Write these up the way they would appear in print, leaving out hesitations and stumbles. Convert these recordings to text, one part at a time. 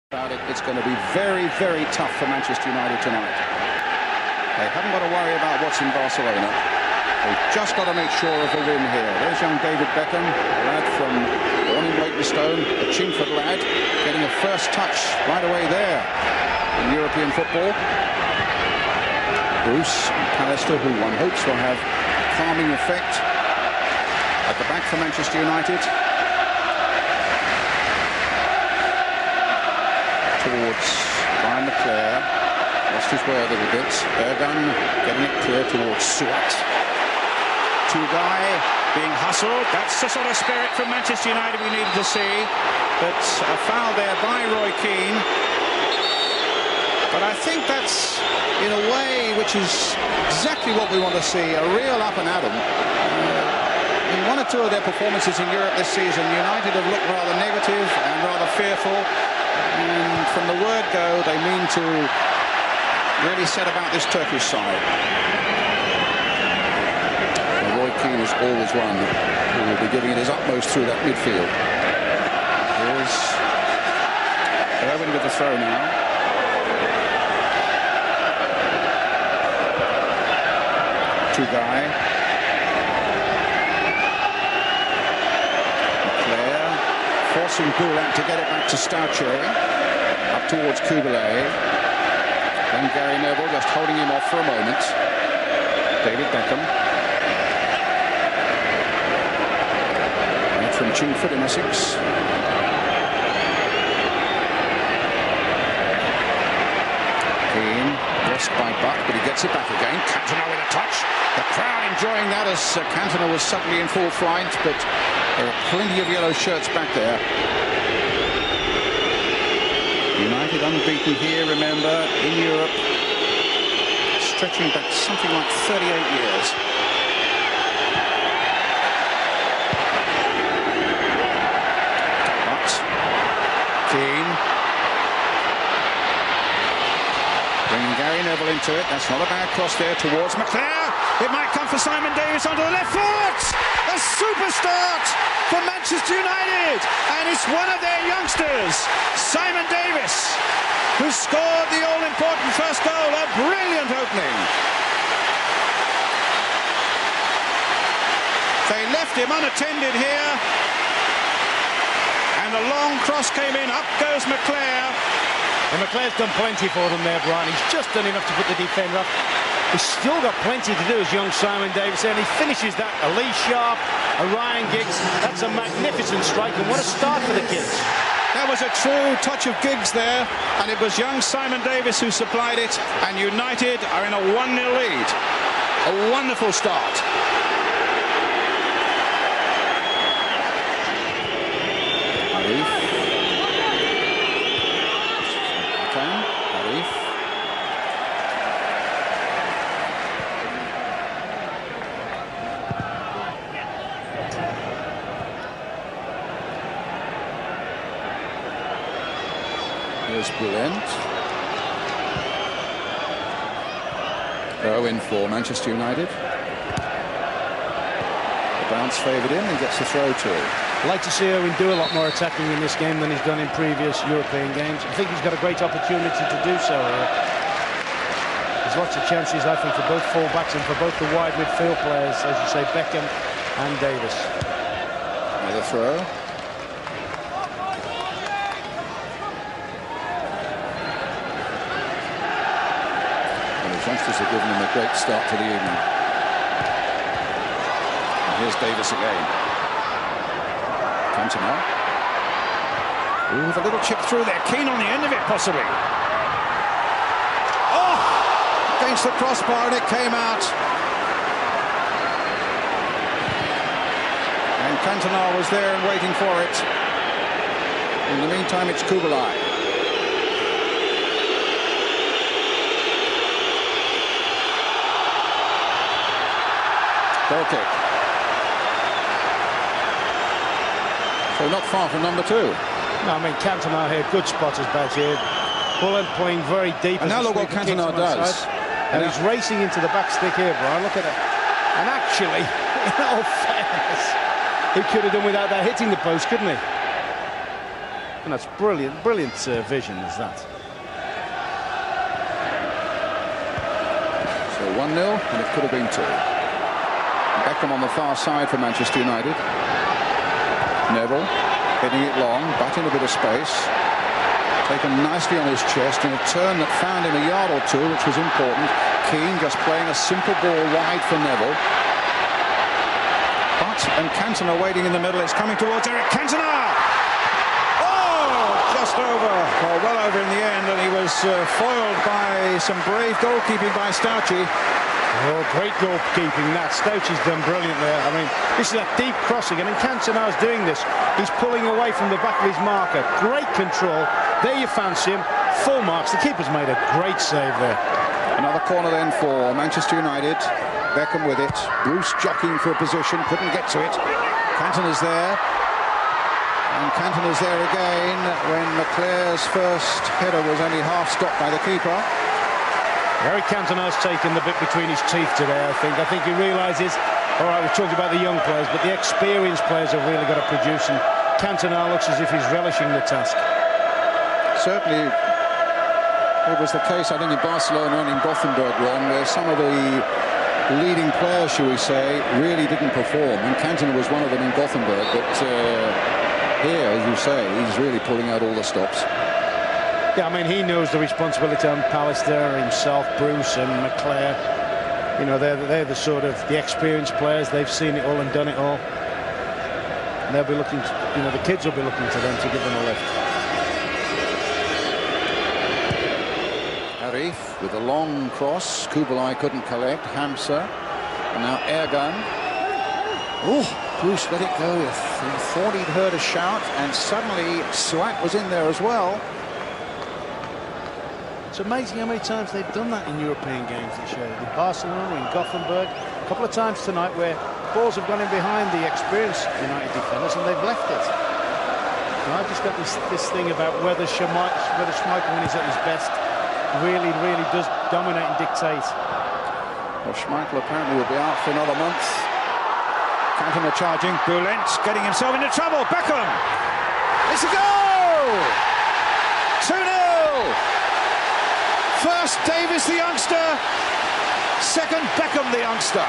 About it, it's going to be very, very tough for Manchester United tonight. They haven't got to worry about what's in Barcelona. They've just got to make sure of a win here. There's young David Beckham, a lad from born in Leytonstone, a Chingford lad, getting a first touch right away there in European football. Bruce and Pallister, who one hopes will have a calming effect at the back for Manchester United. Towards Brian McClare, lost his way a little bit. Ergun getting it clear towards Suat. Two-guy being hustled. That's the sort of spirit from Manchester United we needed to see. But a foul there by Roy Keane. But I think that's, in a way, which is exactly what we want to see, a real up and at 'em. In one or two of their performances in Europe this season, United have looked rather negative and rather fearful. And from the word go, they mean to really set about this Turkish side. And Roy Keane is always one who will be giving it his utmost through that midfield. Here's Irwin with the throw now. Two-guy. Forcing Boulat to get it back to Stauche, up towards Kubilay. Then Gary Neville just holding him off for a moment. David Beckham. And from Chingford in Essex. Keane, blessed by Buck, but he gets it back again. Cantona with a touch. The crowd enjoying that as Cantona was suddenly in full flight, but there are plenty of yellow shirts back there. United unbeaten here, remember, in Europe, stretching back something like 38 years. But Keane bringing Gary Neville into it. That's not a bad cross there towards McClare. It might come for Simon Davies onto the left foot. A super start for Manchester United, and it's one of their youngsters, Simon Davies, who scored the all-important first goal. A brilliant opening. They left him unattended here, and the long cross came in. Up goes McClare. And McClare's done plenty for them there, Brian. He's just done enough to put the defender up. He's still got plenty to do as young Simon Davies, and he finishes that. A Lee Sharp, a Ryan Giggs. That's a magnificent strike, and what a start for the kids. That was a true touch of Giggs there, and it was young Simon Davies who supplied it, and United are in a 1-0 lead. A wonderful start. Here's Brilliant. Owen for Manchester United. The bounce favoured him and gets the throw too. I'd like to see Owen do a lot more attacking in this game than he's done in previous European games. I think he's got a great opportunity to do so here. There's lots of chances, I think, for both full-backs and for both the wide midfield players, as you say, Beckham and Davies. Another throw. Youngsters have given him a great start to the evening. And here's Davies again. Cantona. Ooh, the little chip through there. Keane on the end of it, possibly. Oh! Against the crossbar, and it came out. And Cantona was there and waiting for it. In the meantime, it's Kubilay. Goal kick. So not far from number two. No, I mean, Cantona here, good spotters back here. Bullen playing very deep. And now look what Cantona does. And he's racing into the back stick here, Brian. Look at it. And actually, in all fairness, he could have done without that hitting the post, couldn't he? And that's brilliant vision, is that. So 1-0, and it could have been 2. Beckham on the far side for Manchester United. Neville hitting it long, batting a bit of space. Taken nicely on his chest in a turn that found him a yard or two, which was important. Keane just playing a simple ball wide for Neville. And Cantona waiting in the middle. It's coming towards Eric Cantona. Oh, just over, or well over in the end, and he was foiled by some brave goalkeeping by Stauchi. Oh, great goalkeeping that. Stauchi's done brilliant there. I mean, this is a deep crossing, and Cantona's doing this. He's pulling away from the back of his marker. Great control. There you fancy him. Full marks. The keeper's made a great save there. Another corner then for Manchester United. Beckham with it. Bruce jockeying for a position, couldn't get to it. Cantona's there. And Cantona's there again when Leclerc's first header was only half stopped by the keeper. Eric Cantona's taken the bit between his teeth today, I think. I think he realises, all right, we've talked about the young players, but the experienced players have really got to produce, and Cantona looks as if he's relishing the task. Certainly it was the case, I think, in Barcelona and in Gothenburg, Ron, where some of the leading players, shall we say, really didn't perform, and Cantona was one of them in Gothenburg, but here, as you say, he's really pulling out all the stops. Yeah, I mean, he knows the responsibility on Pallister, himself, Bruce and Leclerc. You know, they're the sort of the experienced players. They've seen it all and done it all. And they'll be looking to, you know, the kids will be looking to them to give them a lift. Arif with a long cross. Kubalai couldn't collect. Hamza. And now Ergun. Oh, Bruce let it go. He thought he'd heard a shout, and suddenly Suat was in there as well. It's amazing how many times they've done that in European games this year. In Barcelona, in Gothenburg, a couple of times tonight where balls have gone in behind the experienced United defenders and they've left it. And I've just got this thing about whether Schmeichel, when he's at his best, really does dominate and dictate. Well, Schmeichel apparently will be out for another month. Cantona charging. Bülent getting himself into trouble. Beckham! It's a goal! 2-0! First Davis the youngster, second Beckham the youngster.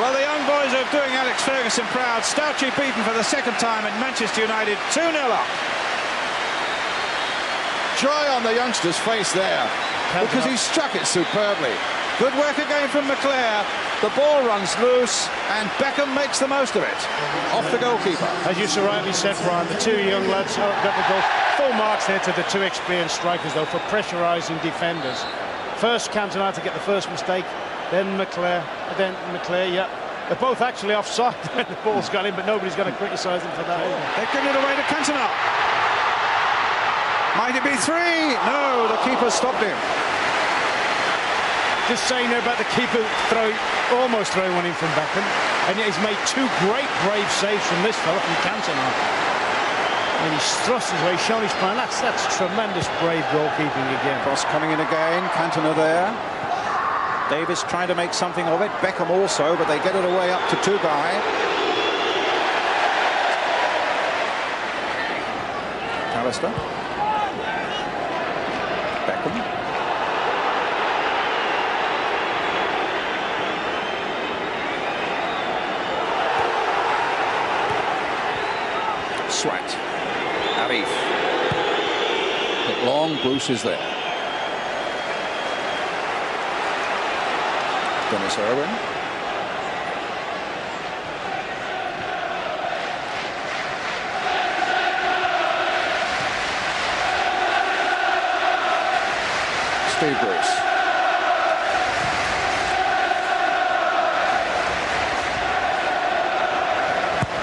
Well, the young boys are doing Alex Ferguson proud. Stauchi beaten for the second time at Manchester United, 2-0 up. Joy on the youngster's face there, because he struck it superbly. Good work again from Leclerc. The ball runs loose, and Beckham makes the most of it. Off the goalkeeper. As you so rightly said, Brian, the two young lads got the goal. Full marks there to the two experienced strikers, though, for pressurising defenders. First Cantona to get the first mistake, then Leclerc, yeah. They're both actually offside when the ball's got in, but nobody's going to criticise them for that. They've given it away to Cantona. Might it be 3? No, the keeper stopped him. Just saying there about the keeper almost throwing one in from Beckham, and yet he's made two great brave saves from this fella, from Cantona. And he's thrust his way, shown his plan. That's tremendous brave goalkeeping again. Cross coming in again, Cantona there. Davis trying to make something of it, Beckham also, but they get it away up to Tugay. Pallister. Beckham. Swat. Arif. Hit long, Bruce is there. Dennis Irwin. Steve Bruce.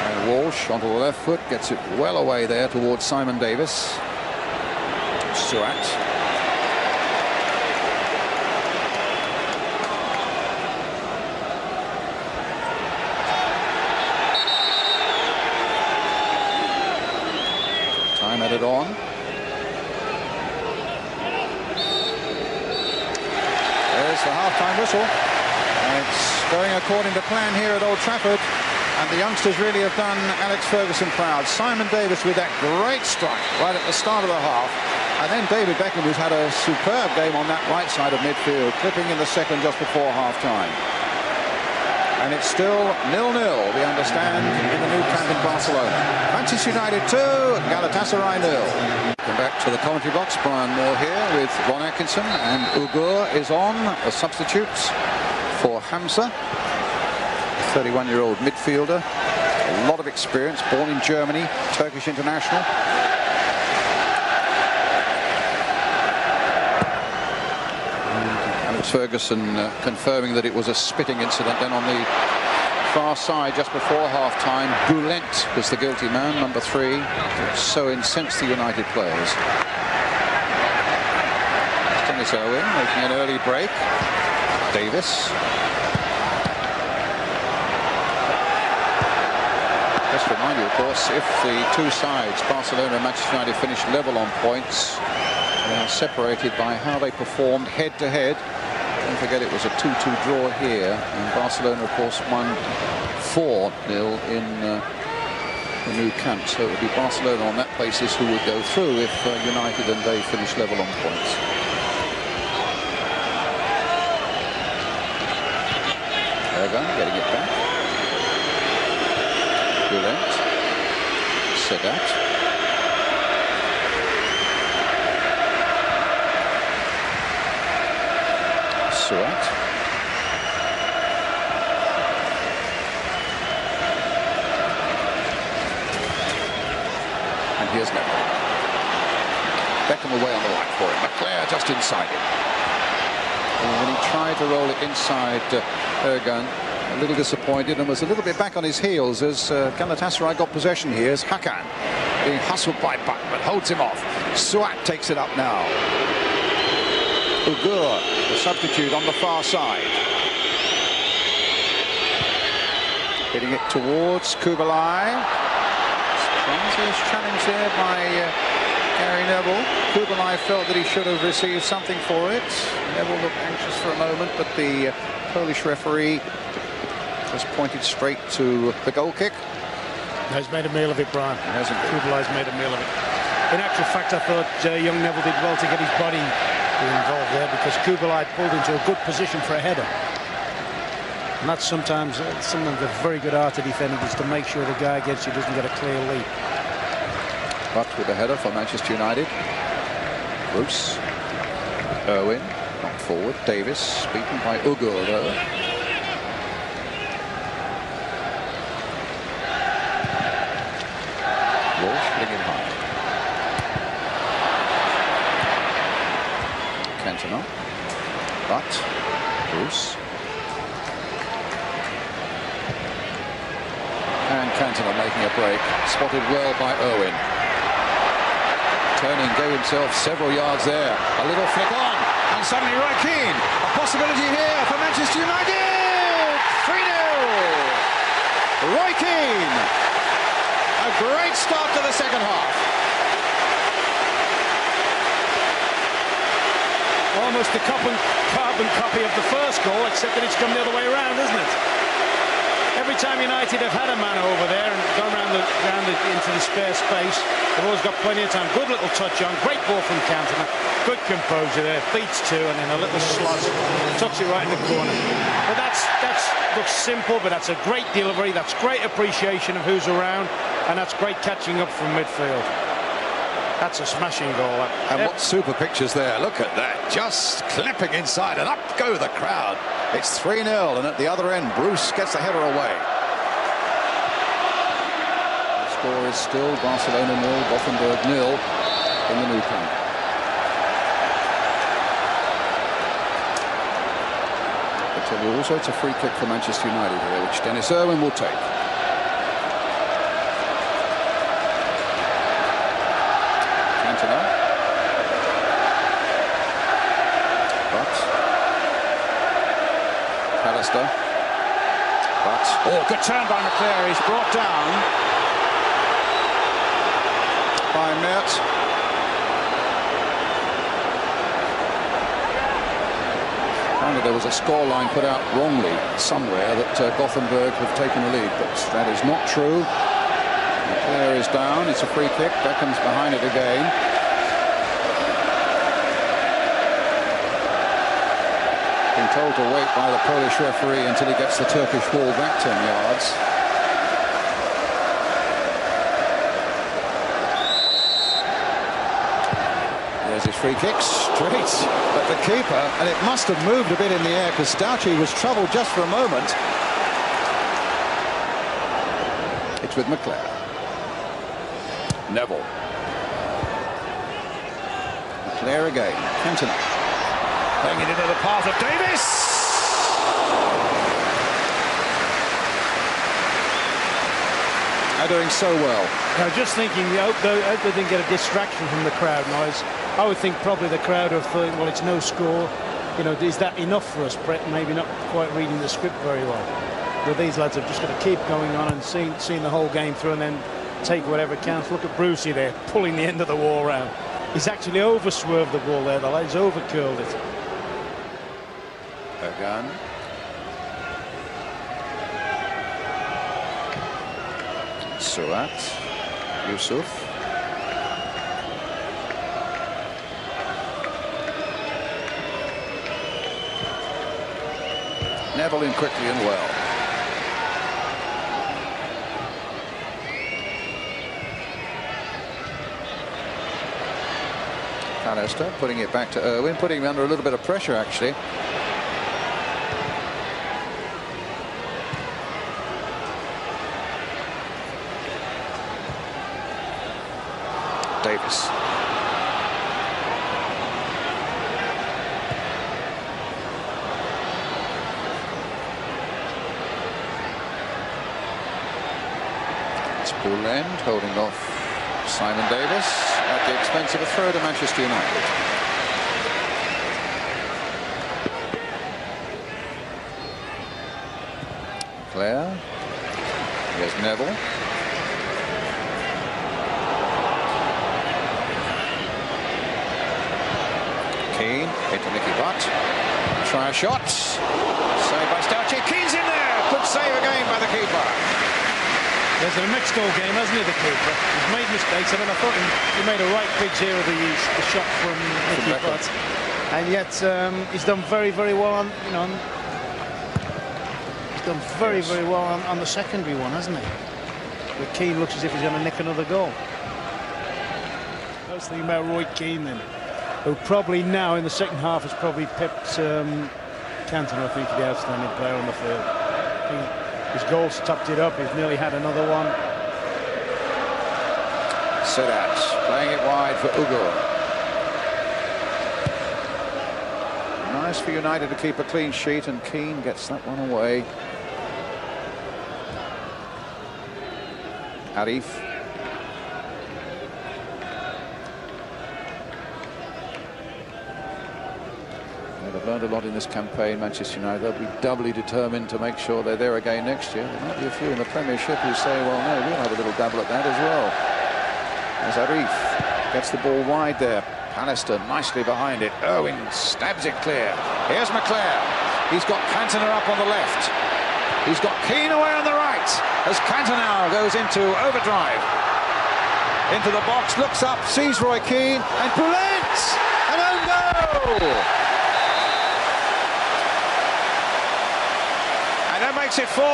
And Walsh onto the left foot, gets it well away there towards Simon Davis. Suat. Time added on. There's the half-time whistle. And it's going according to plan here at Old Trafford. And the youngsters really have done Alex Ferguson proud. Simon Davis with that great strike right at the start of the half. And then David Beckham, who's had a superb game on that right side of midfield, clipping in the second just before half-time. And it's still 0-0, we understand, in the new camp in Barcelona. Manchester United 2, Galatasaray 0. Come back to the commentary box. Brian Moore here with Ron Atkinson, and Ugur is on as substitutes for Hamza. 31-year-old midfielder, a lot of experience, born in Germany, Turkish international. Alex Ferguson confirming that it was a spitting incident. Then on the far side, just before half-time, Bülent was the guilty man, number 3. So incensed the United players. Dennis Owen making an early break. Davis. Just remind you, of course, if the two sides, Barcelona and Manchester United, finish level on points, they are separated by how they performed head-to-head. Don't forget it was a 2-2 draw here, and Barcelona, of course, won 4-0 in the new camp. So it would be Barcelona on that basis who would go through if United and they finish level on points. Ergun getting it back. Bülent, Sedat, Suat, and here's Neville. Beckham away on the right for him. McClair just inside him. And when he tried to roll it inside Ergun, a little disappointed and was a little bit back on his heels as Galatasaray got possession here. As Hakan being hustled by Butt but holds him off. Suat takes it up now. Ugur, the substitute on the far side. Hitting it towards Kubilai. Surprise challenge there by Gary Neville. Kubilai felt that he should have received something for it. Neville looked anxious for a moment, but the Polish referee just pointed straight to the goal kick. He's made a meal of it, Brian. Hasn't he? Kubilai's made a meal of it. In actual fact, I thought young Neville did well to get his body involved there, because Kubilai pulled into a good position for a header. And that's sometimes the very good art of defending, is to make sure the guy against you doesn't get a clear lead. But with a header for Manchester United. Bruce. Owen knocked forward. Davis beaten by Ugur though. Walsh hitting it high. Cantona. But Bruce. And Cantona making a break. Spotted well by Owen. Turning, gave himself several yards there. A little flick on. And suddenly Roy Keane. A possibility here for Manchester United. 3-0. Roy Keane. A great start to the second half. Almost a carbon copy of the first goal, except that it's come the other way around, isn't it? Every time United have had a man over there and gone round into the spare space, they've always got plenty of time. Good little touch on, great ball from Cantona, good composure there, beats two, and then a little slot, tucks it right in the corner. But that's looks simple, but that's a great delivery, that's great appreciation of who's around, and that's great catching up from midfield. That's a smashing goal. And what super pictures there. Look at that. Just clipping inside and up go the crowd. It's 3-0, and at the other end, Bruce gets the header away. The score is still Barcelona 0, Gothenburg 0 in the new camp. I tell you also, it's a free kick for Manchester United here, which Dennis Irwin will take. But oh, good turn by McClair. He's brought down by Mert. Trying Apparently there was a scoreline put out wrongly somewhere that Gothenburg have taken the lead, but that is not true. The player is down. It's a free kick. Beckham's behind it again. Being told to wait by the Polish referee until he gets the Turkish ball back 10 yards. There's his free kick straight at the keeper, and it must have moved a bit in the air because Stauchi was troubled just for a moment. It's with McClare. Neville. McClare again. Cantona. Playing it into the path of Davis. They're doing so well. I was just thinking, I hope they didn't get a distraction from the crowd noise. I would think probably the crowd have thought, well, it's no score. You know, is that enough for us? Maybe not quite reading the script very well. But these lads have just got to keep going on and seeing the whole game through and then take whatever counts. Look at Brucey there, pulling the end of the wall round. He's actually over-swerved the ball there. The lad's over-curled it. Again. Suat. Yusuf. Neville in quickly and well. Alistair putting it back to Irwin, putting him under a little bit of pressure actually. Davis. It's Bouland holding off Simon Davis at the expense of a throw to Manchester United. Claire. Here's Neville. Keane into Nicky Butt. Try a shot. Saved by Stauchi. Keane's in there. Good save again by the keeper. There's a mixed goal game, hasn't he, the keeper? He's made mistakes. I mean, I thought he made a right pitch here of the shot from Nicky Butt. And yet he's done very, very well on, you know, he's done very, very well on the secondary one, hasn't he? But Keane looks as if he's going to nick another goal. I was thinking about Roy Keane then, who probably now in the second half has probably pipped Cantona, I think, the outstanding player on the field. His goals topped it up. He's nearly had another one. Sedat playing it wide for Ugo. Nice for United to keep a clean sheet, and Keane gets that one away. Arif. They've learned a lot in this campaign, Manchester United. They'll be doubly determined to make sure they're there again next year. There might be a few in the Premiership who say, well, no, we'll have a little dabble at that as well. As Arif gets the ball wide there. Pallister nicely behind it. Irwin stabs it clear. Here's McClare. He's got Cantona up on the left. He's got Keane away on the right. As Cantona goes into overdrive. Into the box, looks up, sees Roy Keane, and Bouland! An own goal! And that makes it 4.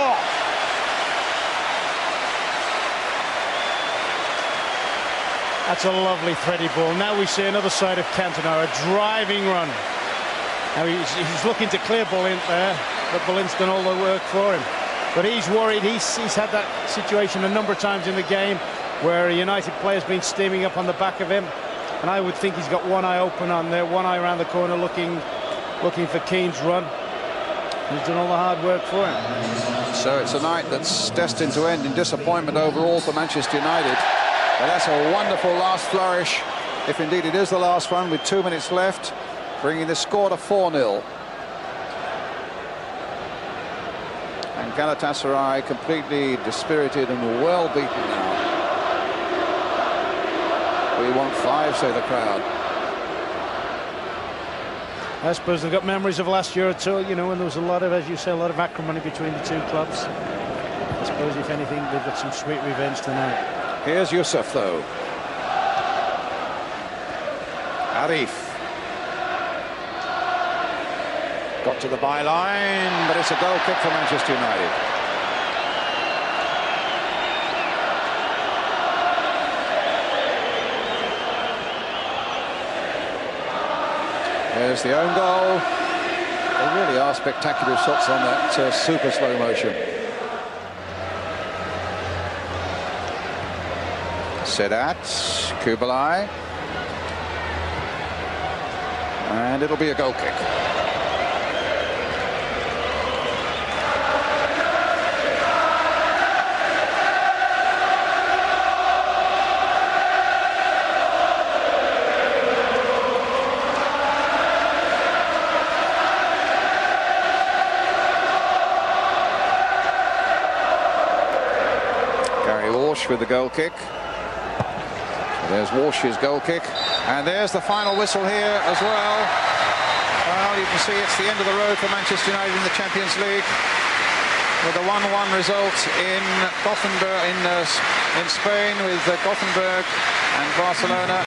That's a lovely thready ball. Now we see another side of Cantona, a driving run. Now he's looking to clear Bouland there, but Bouland's done all the work for him. But he's worried. He's had that situation a number of times in the game where a United player's been steaming up on the back of him. And I would think he's got one eye open on there, one eye around the corner looking for Keane's run. He's done all the hard work for him. So it's a night that's destined to end in disappointment overall for Manchester United. But that's a wonderful last flourish, if indeed it is the last one, with 2 minutes left, bringing the score to 4-0. And Galatasaray completely dispirited and well beaten now. We want 5, say the crowd. I suppose they've got memories of last year or two, you know, when there was a lot of, as you say, a lot of acrimony between the two clubs. I suppose, if anything, they've got some sweet revenge tonight. Here's Yusuf, though. Arif. Got to the byline, but it's a goal kick for Manchester United. There's the own goal. They really are spectacular shots on that super slow motion. Sedat, Kubalai. And it'll be a goal kick. With the goal kick. So there's Walsh's goal kick, and there's the final whistle here as well. Well, you can see it's the end of the road for Manchester United in the Champions League, with a 1-1 result in Gothenburg in Spain, with Gothenburg and Barcelona